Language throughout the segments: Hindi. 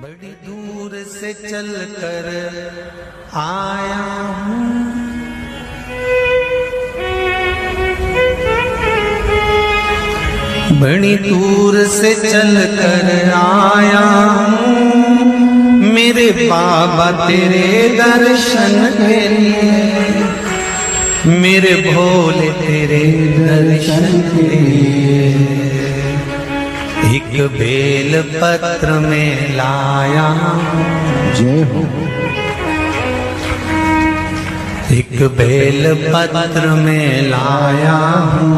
बड़ी दूर से चल कर आया हूँ, बड़ी दूर से चल कर आया हूँ, मेरे बाबा तेरे दर्शन के लिए, मेरे भोले तेरे दर्शन के लिए एक बेल पत्र में लाया हूँ। जय हो। एक बेल पत्र में लाया हूँ,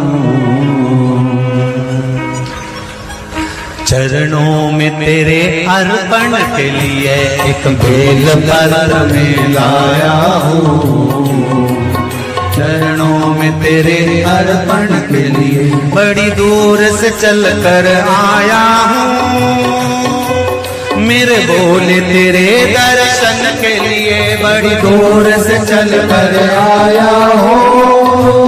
चरणों में तेरे अर्पण के लिए एक बेल पत्र में लाया हूँ, चरणों में तेरे अर्पण के लिए बड़ी दूर से चल कर आया हूँ, मेरे भोले तेरे दर्शन के लिए बड़ी दूर से चल कर आया हूँ,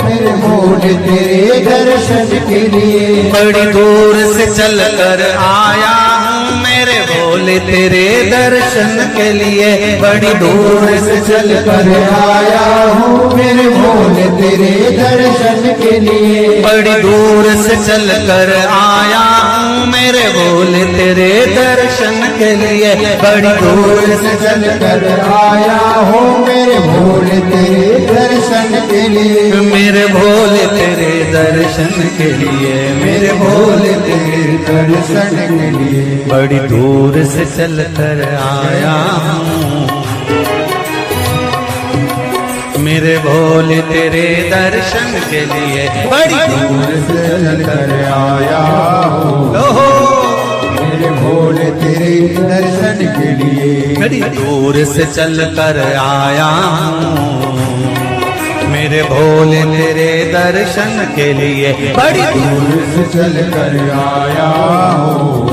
मेरे भोले तेरे दर्शन के लिए बड़ी दूर से चल कर आया हूँ, मेरे भोले तेरे दर्शन के लिए बड़ी दूर से चल कर आया हूँ, मेरे भोले तेरे दर्शन के लिए बड़ी दूर से चल कर आया हूँ, मेरे भोले तेरे दर्शन के लिए बड़ी दूर से चल कर आया हूँ, मेरे भोले तेरे दर्शन के लिए मेरे भोले तेरे दर्शन के लिए मेरे भोले तेरे दर्शन के लिए बड़ी दूर से चल कर आया हूँ, मेरे भोले तेरे दर्शन के लिए बड़ी दूर से चल कर आया हूँ, ओहो मेरे भोले तेरे दर्शन के लिए बड़ी दूर से चल कर आया हूँ, मेरे भोले तेरे दर्शन के लिए बड़ी दूर से चल कर आया हूँ,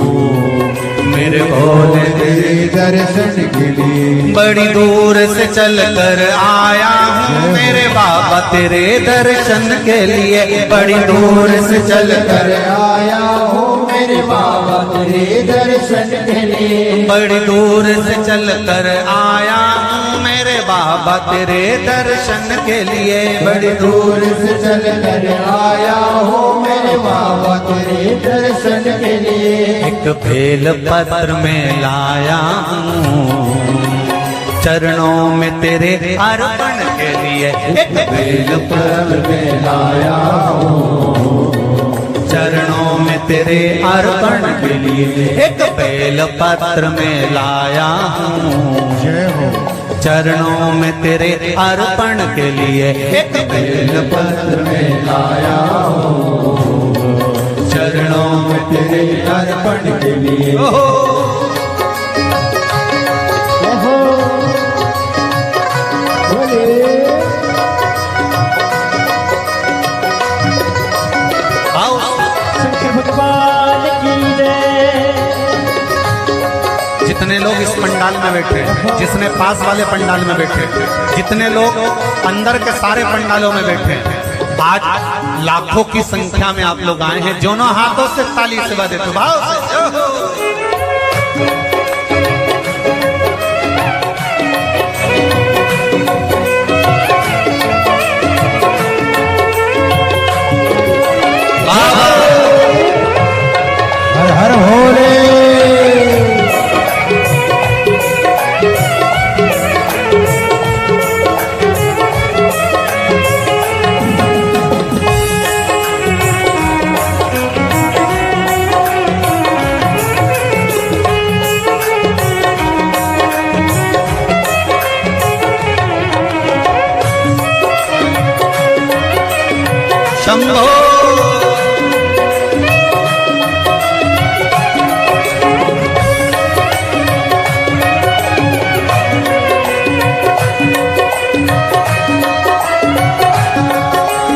मेरे भोले तेरे दर्शन के लिए बड़ी दूर से चल कर आया हूँ, मेरे बाबा तेरे दर्शन के लिए बड़ी दूर से चल कर आया हूँ, मेरे बाबा तेरे दर्शन के लिए बड़ी दूर से चल कर आया हूँ, मेरे बाबा तेरे दर्शन के लिए बड़ी दूर से चल कर आया हूँ, मेरे बाबा तेरे दर्शन के लिए एक बेल पत्र में लाया हूँ, चरणों में तेरे अर्पण के लिए एक बेल पत्र में लाया हूँ, चरणों में तेरे अर्पण के लिए एक बेल पत्र में लाया हूँ, जय हो। चरणों में तेरे अर्पण के लिए एक बेल पत्र में लाया हूँ, चरणों में तेरे अर्पण के लिए भगवान की जय। जितने लोग इस पंडाल में बैठे, जिसने पास वाले पंडाल में बैठे, जितने लोग अंदर के सारे पंडालों में बैठे, आज लाखों की संख्या में आप लोग आए हैं, दोनों हाथों से ताली से बजा देते भाव से। हर हर भोले। शंभो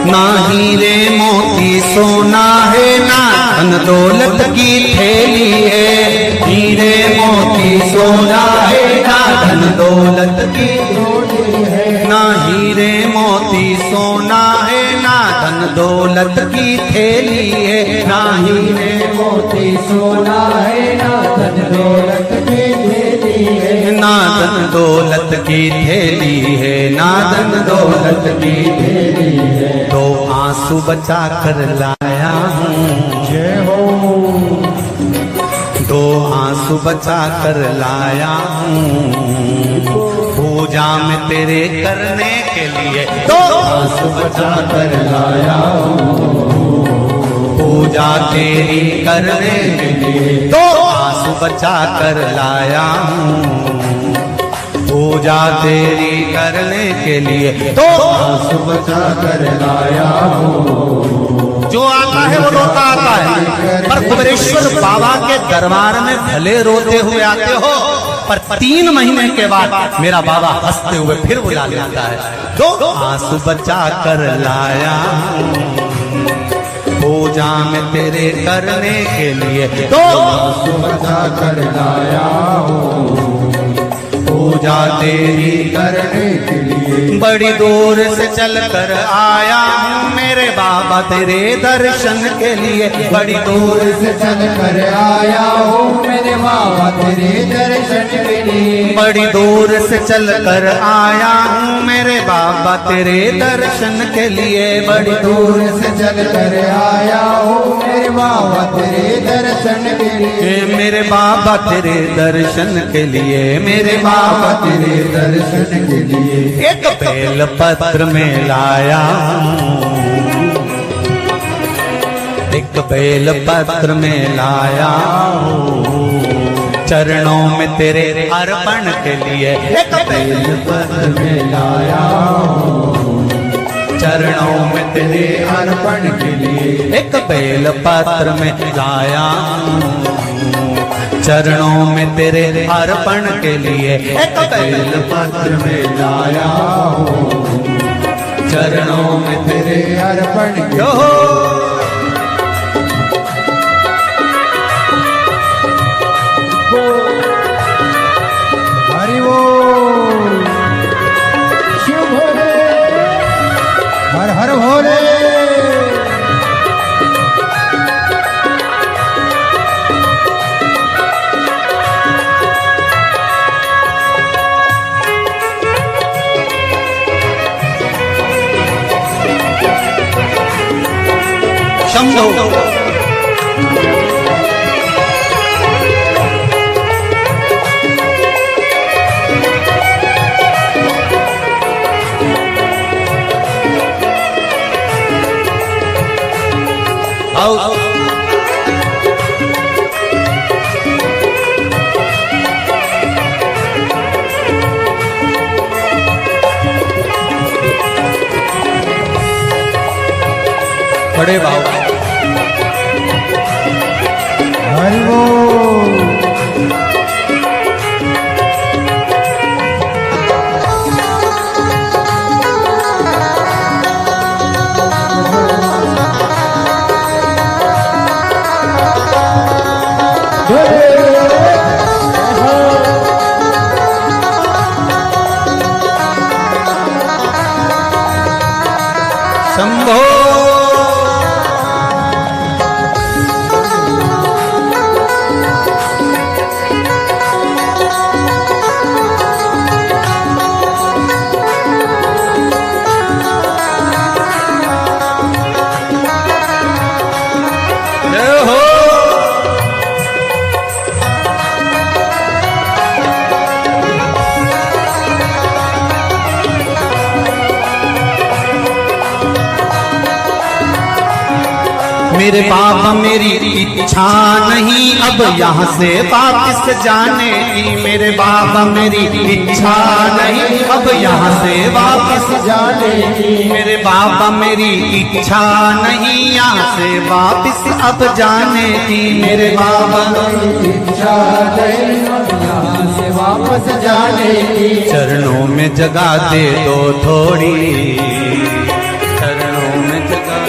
ना हीरे मोती सोना है, ना धन दौलत की थैली है, हीरे मोती सोना है, ना धन दौलत की थैली है, ना हीरे मोती सोना है, ना धन दौलत की थैली है, ना हीरे मोती सोना है, ना धन दौलत दौलत की थैली है, ना धन दौलत की तेरी है। तो आंसू बचा कर लाया हूँ, जय हो। दो आंसू बचा कर लाया हूँ, पूजा में तेरे करने के लिए दो आंसू बचा कर लाया हूँ, पूजा तेरी करने के लिए दो आंसू बचा कर लाया हूँ, पूजा तेरी करने के लिए दो आंसू बचा कर लाया हूँ। जो आता है वो रोता आता है, पर कुबेरेश्वर बाबा के दरबार में भले रोते हुए आते हो, पर 3 महीने के बाद मेरा बाबा हंसते हुए फिर बुला लेता है। दो आंसू बचा कर लाया हूँ, पूजा में तेरे करने के लिए दो आंसू बचा कर लाया हूँ, पूजा तेरी करने के लिए। बड़ी दूर से चल कर आया हूँ मेरे बाबा तेरे दर्शन के लिए, बड़ी दूर से चल कर आया हूँ मेरे बाबा तेरे दर्शन के लिए। बड़ी दूर से चल कर आया हूँ मेरे बाबा तेरे दर्शन के लिए, बड़ी दूर से चल कर आया हूँ मेरे बाबा तेरे दर्शन के लिए। मेरे बाबा तेरे दर्शन के लिए, मेरे बाबा बाबा तेरे दर्शन के लिए। एक बेल पत्र में लाया हूँ, एक बेल पत्र में लाया हूँ, चरणों में तेरे अर्पण के लिए एक बेल पत्र में लाया हूँ, चरणों में तेरे अर्पण के लिए। एक बेल पत्र में लाया हूँ, चरणों में तेरे अर्पण के लिए एक बेल पत्र में लाया हूँ, चरणों में तेरे अर्पण के जो हरि बोल। शिव भोले, हर हर भोले। शंभो आओ बड़े बाबा हरि बोल। शंभो जय हो। मेरे बाबा मेरी इच्छा नहीं अब यहाँ से वापस जाने की, मेरे बाबा मेरी इच्छा नहीं अब यहाँ से वापस जाने की। मेरे बाबा मेरी इच्छा नहीं यहाँ से वापस अब जाने की, मेरे बाबा इच्छा नहीं यहाँ से वापस जाने की। चरणों में जगह दे दो थोड़ी, चरणों में जगह,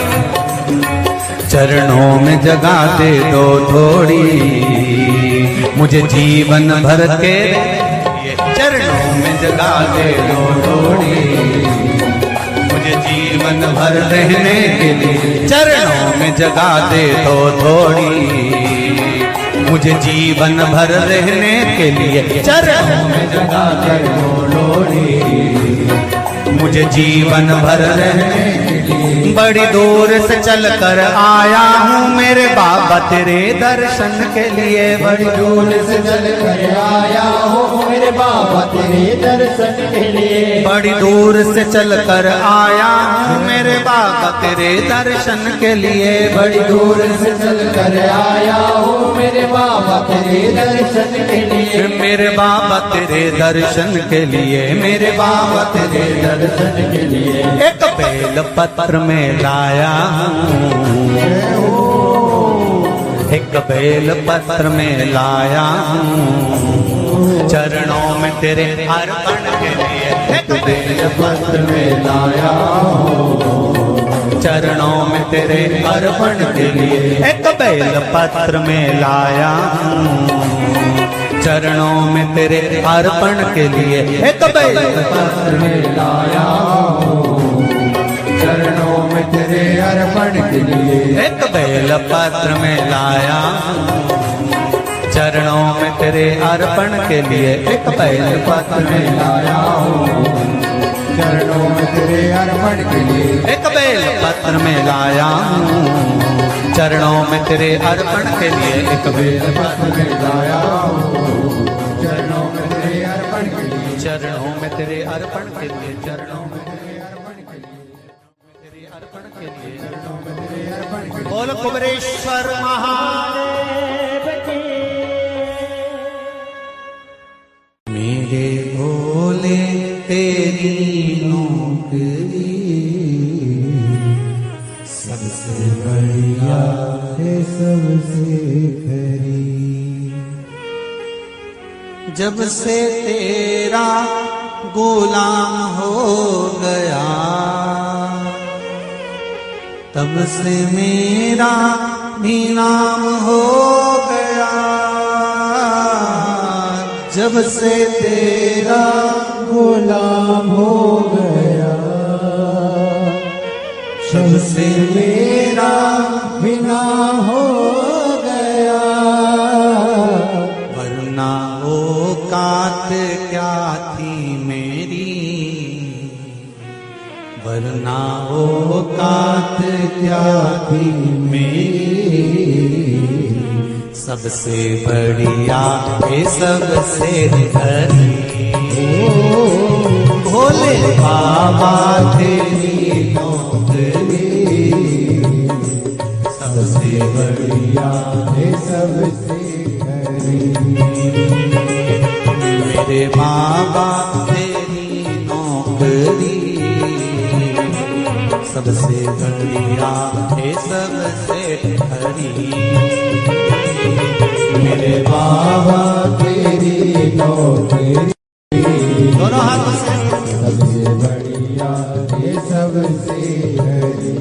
चरणों में जगह दे दो थोड़ी, मुझे जीवन भर के चरणों में जगह दे दो थोड़ी, मुझे जीवन भर रहने के लिए चरणों में जगह दे दो थोड़ी, मुझे जीवन भर रहने के लिए चरणों में जगा कर बोलो रे मुझे जीवन भर रहने के लिए बड़ी दूर से चल कर आया हूँ मेरे बाबा तेरे दर्शन के लिए बड़ी दूर से चल कर आया हूँ मेरे बाबा तेरे दर्शन के लिए बड़ी दूर से चल कर आया हूँ मेरे बाबा तेरे दर्शन के लिए बड़ी दूर से चल कर आया हूँ मेरे बाबा तेरे दर्शन के लिए मेरे बाबा तेरे दर्शन के लिए मेरे बाबा तेरे दर्शन के लिए एक बेल पत्र में लाया हूँ एक बेल पत्र में लाया हूँ चरणों में तेरे अर्पण के लिए एक बेल पत्र में लाया हूँ चरणों में तेरे अर्पण के लिए एक बेल पत्र में लाया हूँ चरणों में तेरे अर्पण के लिए एक बेल पत्र में लाया हूँ चरणों में तेरे अर्पण के लिए एक बेल पत्र में लाया चरणों में तेरे अर्पण के लिए एक बेल पत्र में लाया हूँ चरणों में तेरे अर्पण के लिए एक बेल पत्र में लाया चरणों में तेरे अर्पण के लिए एक बेल पत्र में लाया हूँ चरणों में तेरे अर्पण के लिए चरणों में तेरे अर्पण के लिए चरणों में तेरे अर्पण के लिए तेरे अर्पण के लिए चरणों में तेरे अर्पण के लिए बोल कुबरेश्वर महादेव की मेरे भोले तेरी नौकरी सबसे बढ़िया है सबसे खरी जब से तेरा गुलाम हो गया तब से मेरा भी नाम हो गया जब से तेरा गुलाम हो गया जब से मेरा बिना हो गया वरना औकात क्या थी मेरी वरना औकात क्या थी मेरी सबसे बढ़िया है सबसे धनी भोले बाबा तेरी नौकरी सबसे बढ़िया है सबसे खरी मेरे बाबा तेरी नौकरी सबसे बढ़िया है सबसे खरी मेरे बाबा तेरी नौकरी दोनों हाथों से सबसे बढ़िया है सबसे खरी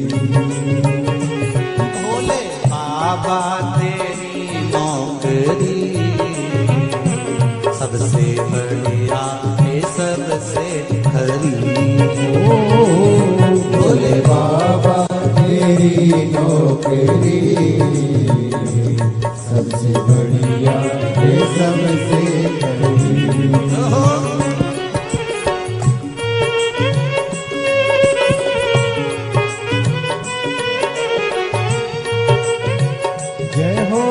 भोले बाबा तेरी नौकरी सबसे बढ़िया है सबसे खरी भोले बाबा तेरी नौकरी सबसे बढ़िया है सबसे खरी जय हो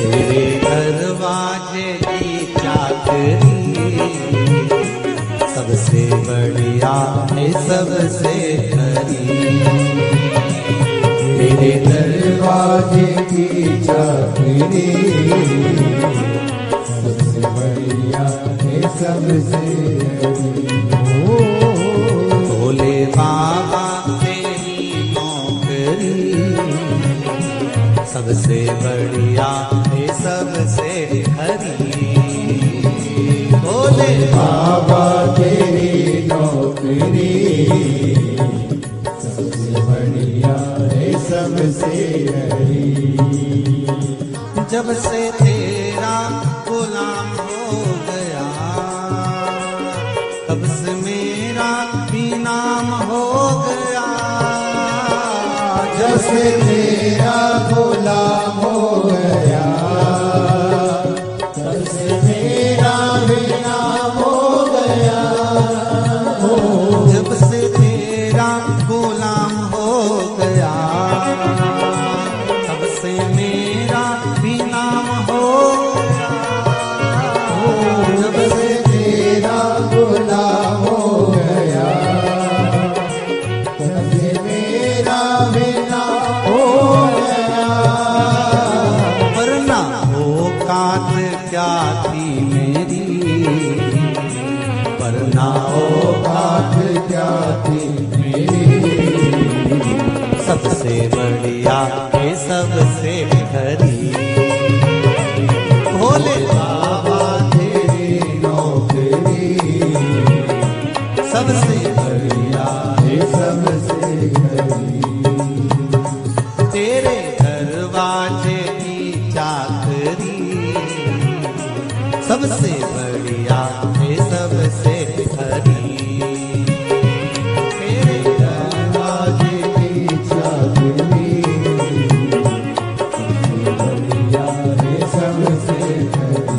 तेरे दरवाजे की चाकरी सबसे बढ़िया है सबसे खरी। मेरे दरवाजे की चाकरी सबसे बढ़िया है सबसे भोले बाबा तेरी नौकरी सबसे बढ़िया है सबसे खरी। भोले बाबा तेरी नौकरी सबसे बढ़िया है सबसे हरी। जब से तेरा गुलाम हो गया तब से मेरा भी नाम हो गया। जब से तेरा गुलाम हो गया तब से मेरा भी नाम हो गया। जब से तेरा गुलाम हो गया तब से मेरा भी नाम हो गया। जब से तेरा गुलाम हो गया तब से मेरा भी नाम हो गया। वरना औकात क्या थी मेरी, वरना औकात क्या थी मेरी, सबसे बढ़िया है सबसे खरी। भोले बाबा तेरी नौकरी सबसे बढ़िया है सबसे हरी। तेरे दरवाजे की चाकरी सबसे बढ़िया है सबसे खरी। तेरे दरवाजे की चाकरी सबसे बढ़िया है सबसे हरी।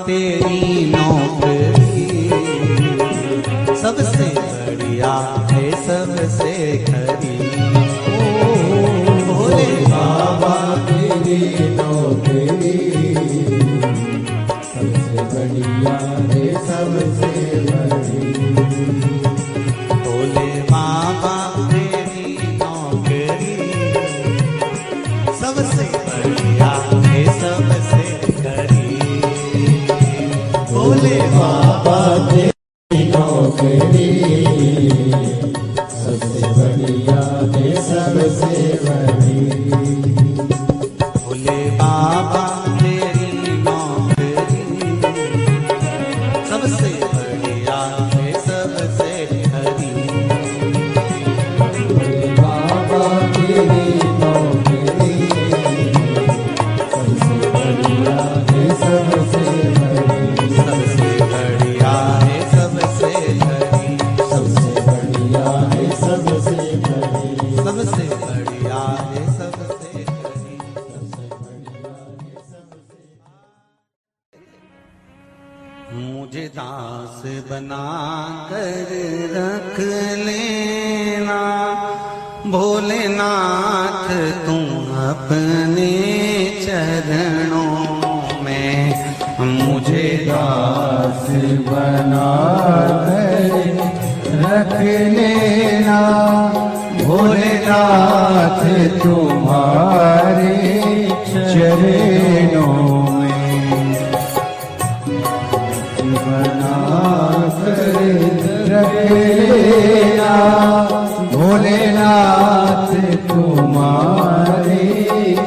तेरी नौकरी सबसे बढ़िया है सबसे खरी। भोले बाबा वही। भोले बाबा तेरी नौकरी सबसे बढ़िया है सबसे हरी। भोले बाबा तेरी नौकरी सबसे बढ़िया है सबसे हरी। सबसे बढ़िया है सबसे हरी। सबसे बढ़िया है सबसे हरी। सबसे बढ़िया है सबसे हरी। मुझे दास बना कर रख लेना भोलेनाथ तुम अपने चरणों में। मुझे दास बना कर रख लेना भोलेनाथ तुम्हारे चरणों में। बना कर रख लेना भोलेनाथ तुम्हारे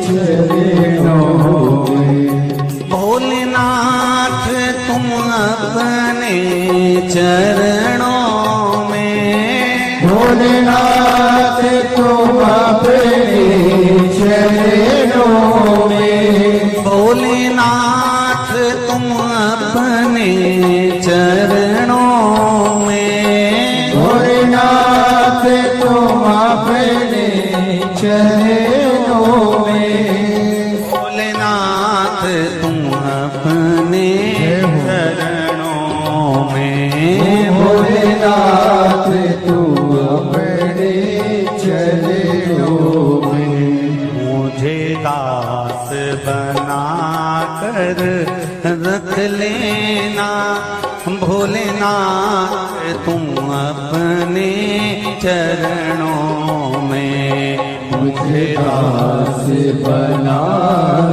चरणों में। भोलेनाथ तुम अपने चरणों में। भोलेनाथ तुम अपने चरणों में। भोलेनाथ तुम अपने चरणों में। भोलेनाथ तुम अपने चरणों में। भोलेनाथ तुम अपने चरणों में। भोलेनाथ तुम अपने चरणों में। मुझे दास बना कर रख लेना भोलेनाथ तुम अपने चरणों में। मुझे दास बना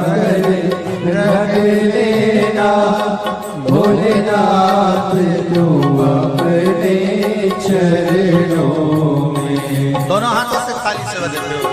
कर रख लेना भोलेनाथ तुम अपने चरणों में। दोनों हाथों से खाली सेवा देते हो।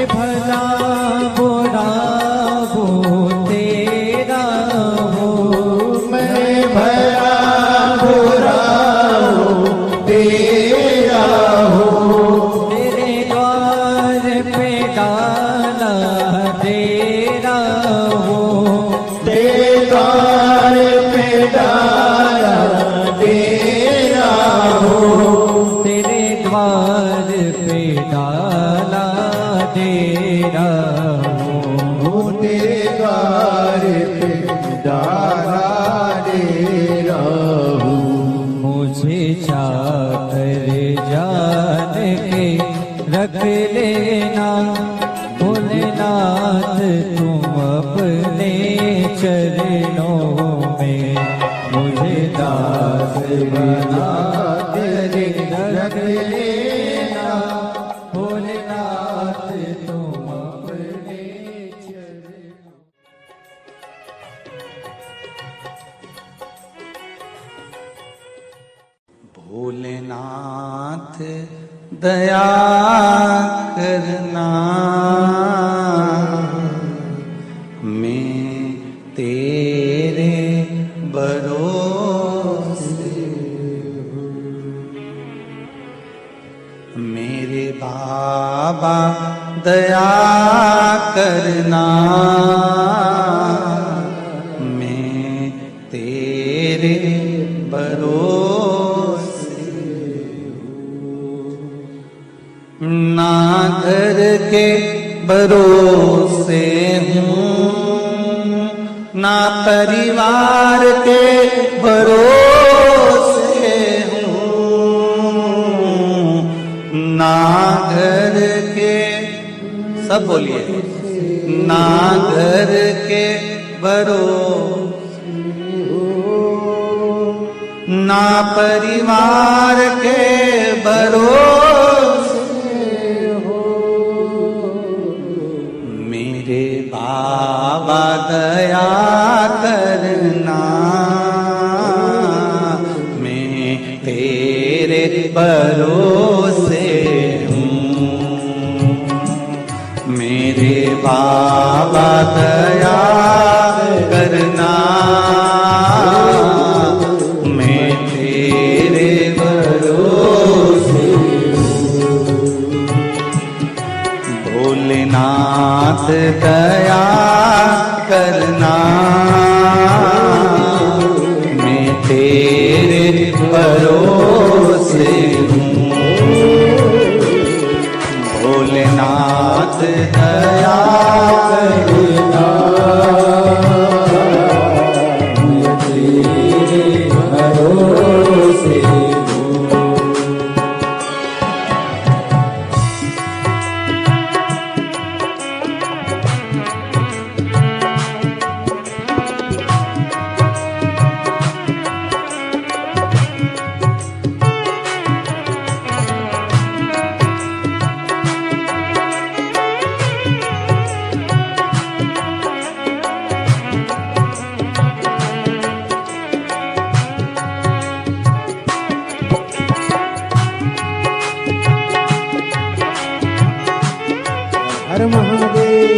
भला बुरा वो तेरा हो। मैं भला बुरा हो तेरा हो। तेरे द्वार पे डाला तेरा हो। तेरे द्वार पे डाला तेरा हो। तेरे द्वार पे डाला तेरा हो। तेरे द्वार पे डाला तेरा हो। मुझे चाकर जान के रख लेना भोलेनाथ तुम अपने चरणों में। मुझे दास बना तेरे रख लेना भोलेनाथ तुम अपने चरणों। भोलेनाथ नाथ दया करना, मैं तेरे भरोसे हूँ। मेरे बाबा दया करना, मैं तेरे भरोसे हूँ। ना घर के भरोसे हूँ, ना परिवार के भरोसे हूँ, ना घर के, सब बोलिए, ना घर के भरोसे हूँ, ना परिवार के भरोसे हो। मेरे बाबा दया करना, मैं तेरे भरोसे हूँ। मेरे बाबा दया करना, मैं तेरे भरोसे हूँ। भोलेनाथ दया करना, मैं तेरे भरोसे हूँ। भोलेनाथ दया करना, मैं तेरे भरोसे हूँ। हर महादेव।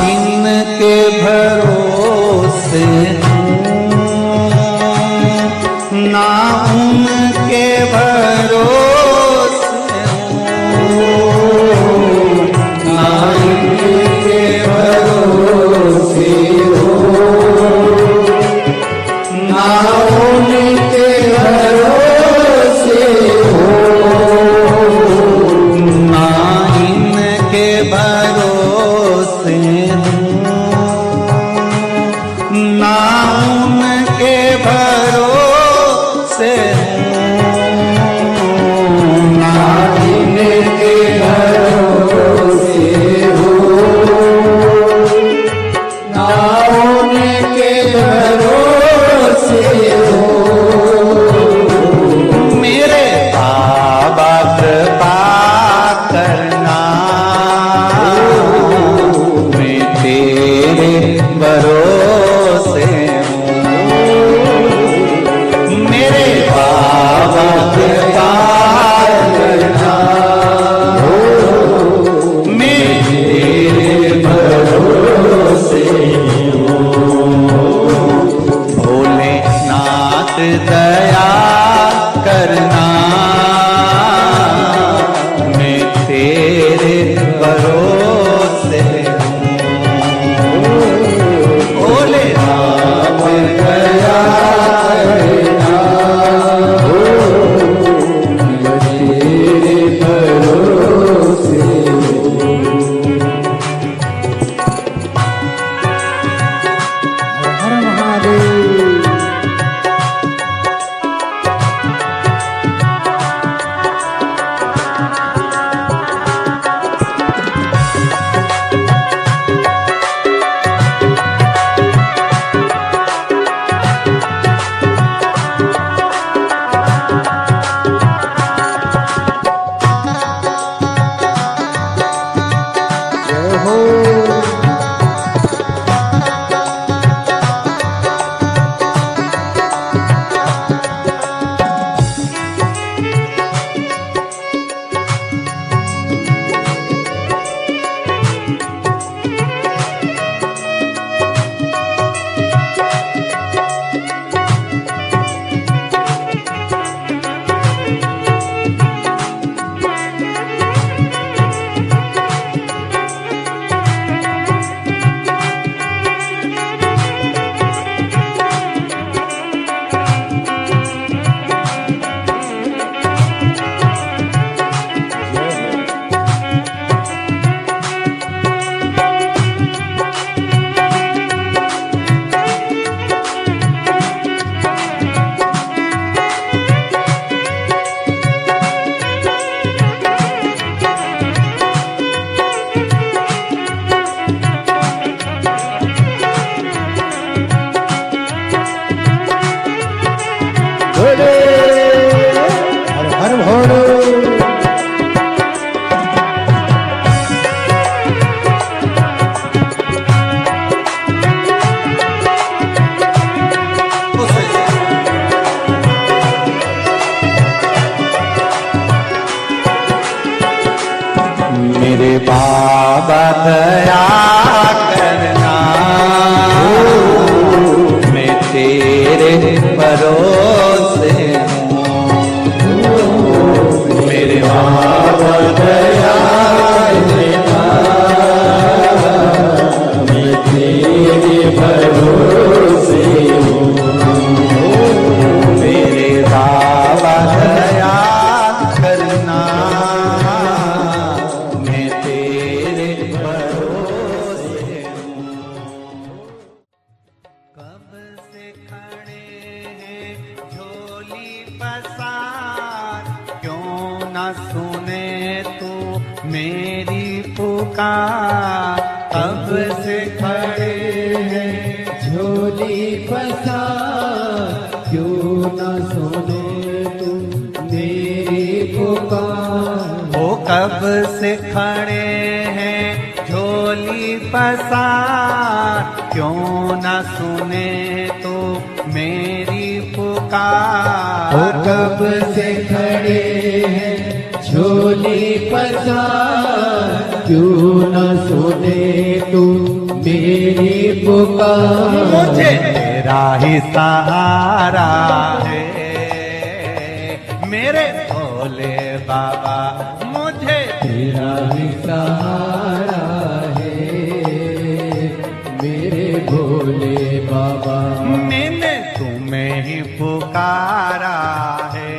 इनके भरोसे ना उनके भरोसे ना इनके भरोसे ना उनके भरोसे ना इनके भरोसे बाबा दया करना, मैं तेरे भरोसे हूँ। मेरे बाबा दया करना, मैं तेरे भरोसे हूँ। मेरे बाबा दया करना, मैं तेरे भरोसे हूँ। कब से खड़े हैं झोली पसार, क्यों न सुने तू मेरी पुकार। कब से खड़े हैं झोली पसार, क्यों न सुने तू मेरी पुकार। वो कब से खड़े हैं झोली पसार, क्यों न सुने तो मेरी पुकार। वो कब से खड़े हैं झोली पसार, क्यों न सुने तू मेरी पुकार। मुझे तेरा ही सहारा है मेरे भोले बाबा, मुझे तेरा ही सहारा है मेरे भोले बाबा। मैंने तुम्हें ही पुकारा है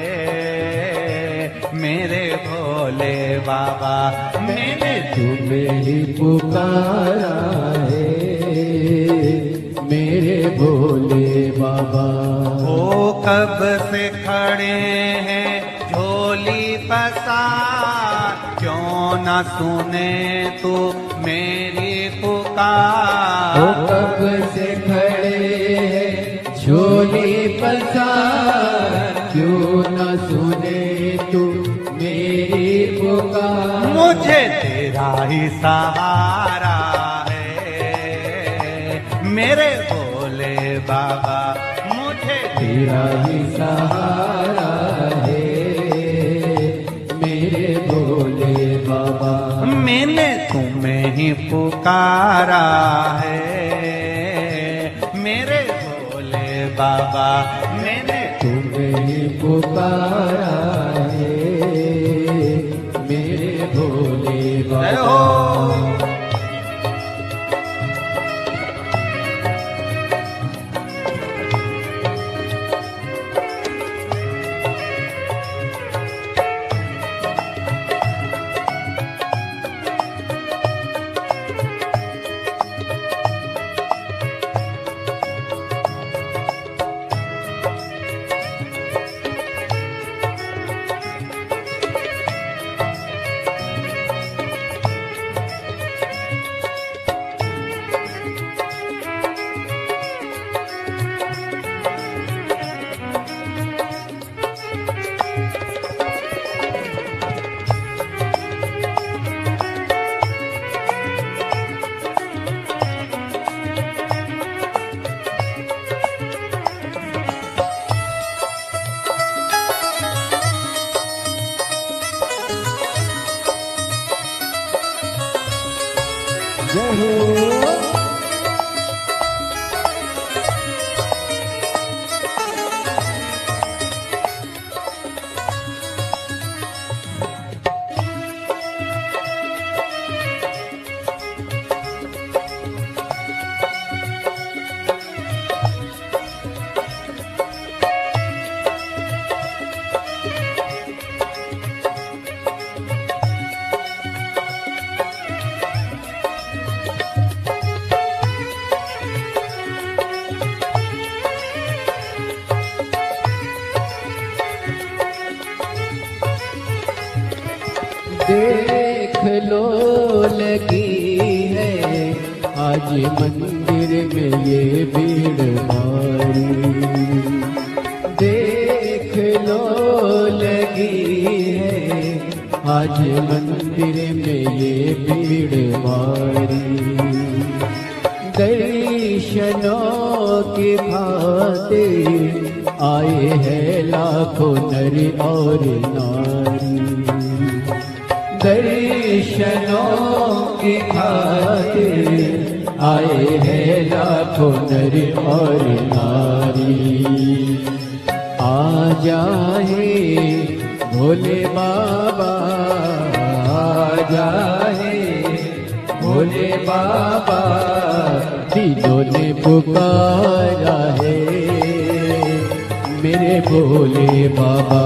मेरे भोले बाबा। मैंने तुम्हें ही पुकारा है मेरे भोले बाबा। वो कब से खड़े हैं झोली पसार, क्यों न सुने तू मेरी पुकार। वो कब से खड़े हैं झोली पसार, क्यों न सुने तू मेरी पुकार। मुझे तेरा ही सहारा है मेरे भोले बाबा, मुझे तेरा ही सहारा है मेरे भोले बाबा। मैंने तुम्हें ही पुकारा है मेरे भोले बाबा। मैंने तुम्हें ही पुकारा है मेरे भोले जय बाबा। हो। जय हो। देख लो लगी है आज मंदिर में ये भीड़ भारी। देख लो लगी है आज मंदिर में ये भीड़ भारी। दर्शनों की खातिर आए हैं लाखों नर और नारी। दर्शनों की खातिर आए हैं लाखों नर और नारी। आ जाए भोले बाबा, आ जाए भोले बाबा, दिलों ने पुकारा है मेरे भोले बाबा,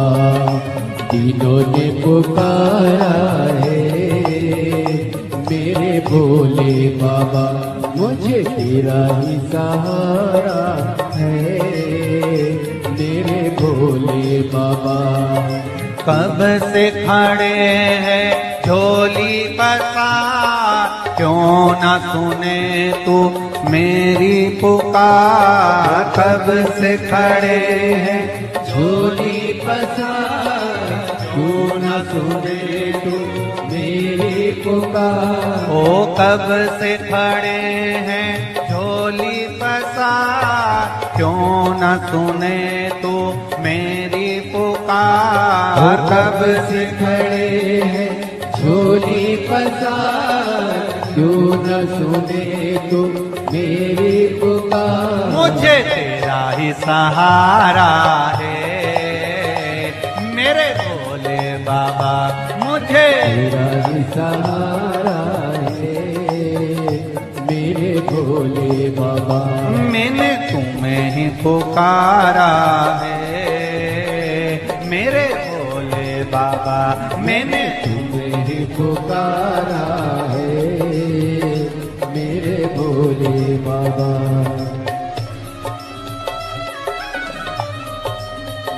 दिलों ने पुकारा है मेरे भोले बाबा। मुझे तेरा ही सहारा है मेरे भोले बाबा। कब से खड़े हैं झोली पसार, क्यों न सुने तू मेरी पुकार। कब से खड़े हैं झोली पसार, क्यों न सुने तू मेरी पुकार। ओ कब से खड़े हैं झोली पसार, क्यों न सुने तू मेरी पुकार। कब से खड़े हैं झोली पसार, क्यों न सुने तू मेरी पुकार। मुझे तेरा ही सहारा है मेरे भोले बाबा, मुझे तेरा ही सहारा है मेरे भोले बाबा। मैंने तुम्हें ही पुकारा है मेरे भोले बाबा, मैंने तुम्हें ही पुकारा है मेरे भोले बाबा।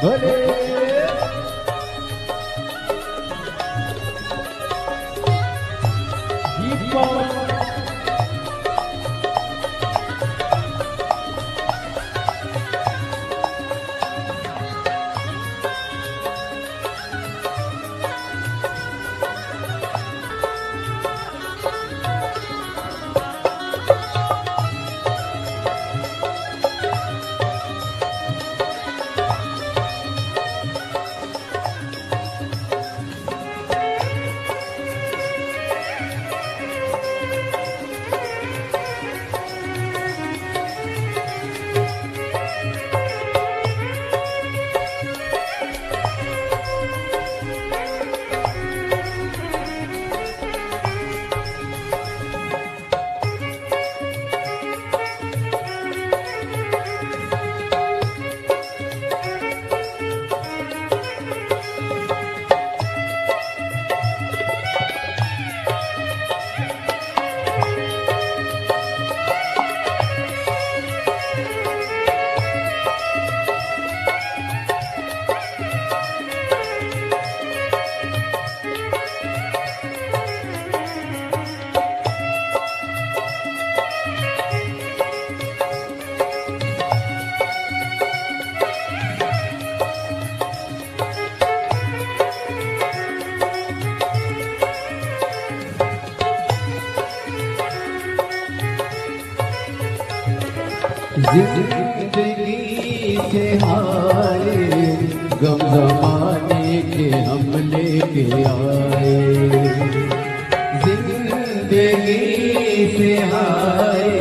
भोले जिंदगी से हारे गम जमाने के हम लेके आए। जिंदगी से हारे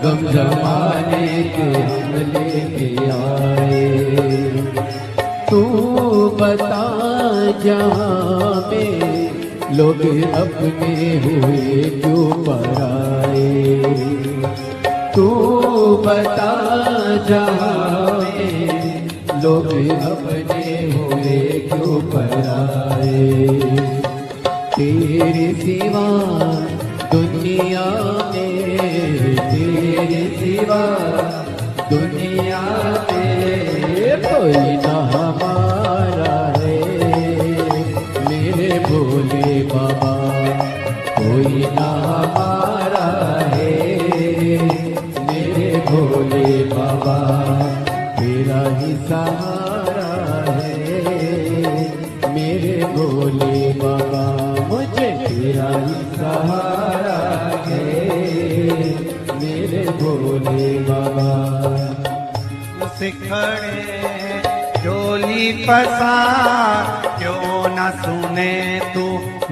गम जमाने के हम लेके आए। तू बता जहाँ में लोग अपने हुए क्यों पराए। तू बता जहाँ में लोग अपने हुए क्यों पराए। तेरे सिवा दुनिया में, तेरे सिवा दुनिया में कोई ना हमारा है मेरे भोले बाबा, कोई ना हमारा है भोले बाबा। तेरा ही सहारा है मेरे भोले बाबा, मुझे तेरा ही सहारा है मेरे भोले बाबा। सिखड़े जो झोली पसार, क्यों न सुने तू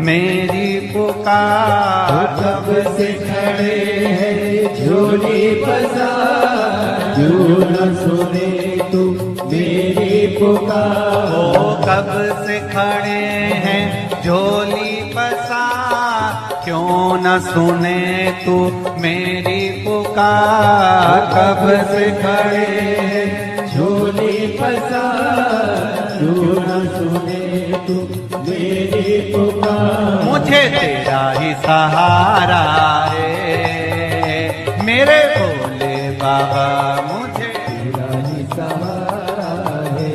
मेरी पुकार। कब से खड़े हैं झोली पसार, क्यों न सुने तू मेरी पुकार। ओ कब से खड़े हैं झोली पसार, क्यों न सुने तू मेरी पुकार। कब से खड़े हैं झोली पसार, क्यों न सुने तू मेरी पुकार। मुझे तेरा ही सहारा है मेरे भोले बाबा, मुझे तेरा ही सहारा है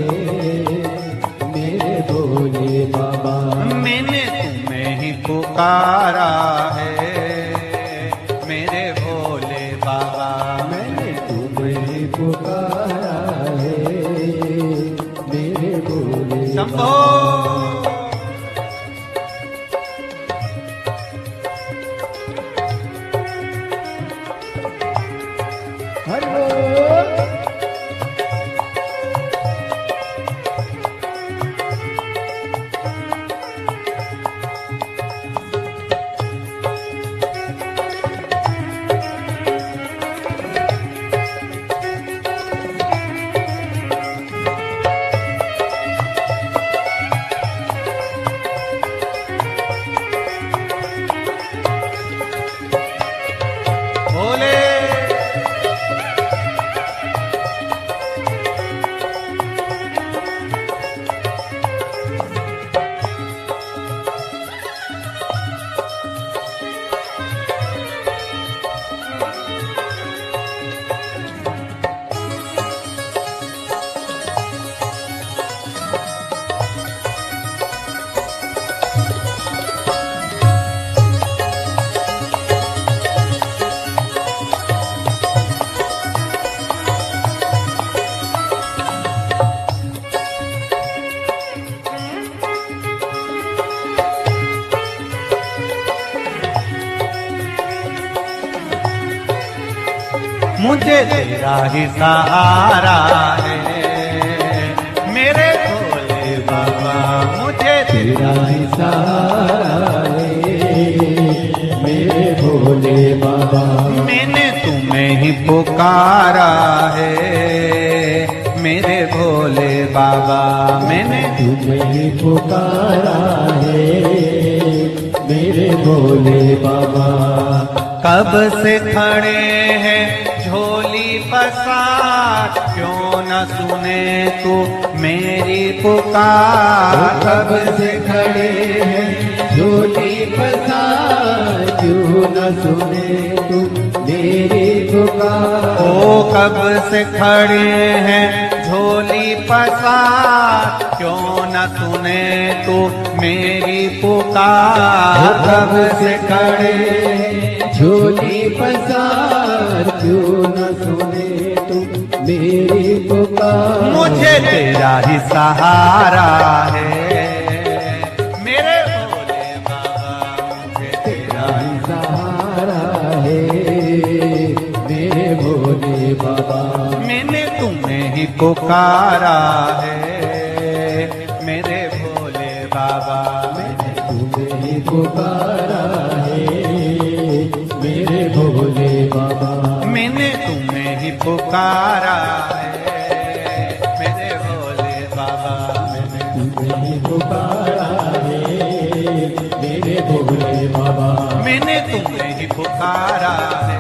मेरे भोले बाबा। मैंने तुम्हें ही पुकारा है मेरे भोले बाबा। मैंने तुम्हें पुकारा है मेरे भोले शंभो हेलो। भोले मुझे तेरा ही सहारा है मेरे भोले बाबा, मुझे तेरा ही सहारा है मेरे भोले बाबा। मैंने तुम्हें ही पुकारा है मेरे भोले बाबा। मैंने तुम्हें ही पुकारा है मेरे भोले बाबा। कब से खड़े हैं झोली पसार, क्यों न सुने तू मेरी पुकार। कब से खड़े हैं झोली पसार, क्यों न सुने तू मेरी पुकार। ओ कब से खड़े हैं झोली पसार, क्यों न सुने तू मेरी पुकार। कब से खड़े हैं झोली पसार, क्यों न सुने तू मेरी पुकार। मुझे तेरा ही सहारा है मेरे भोले बाबा, मुझे तेरा ही सहारा है मेरे भोले बाबा। मैंने तुम्हें ही पुकारा है मेरे भोले बाबा। मैंने तुम्हें ही पुकारा है मेरे भोले बाबा। मैंने तुम्हें ही पुकारा है मेरे भोले बाबा। मैंने तुम्हें ही पुकारा है मेरे भोले बाबा। मैंने तुम्हें ही पुकारा है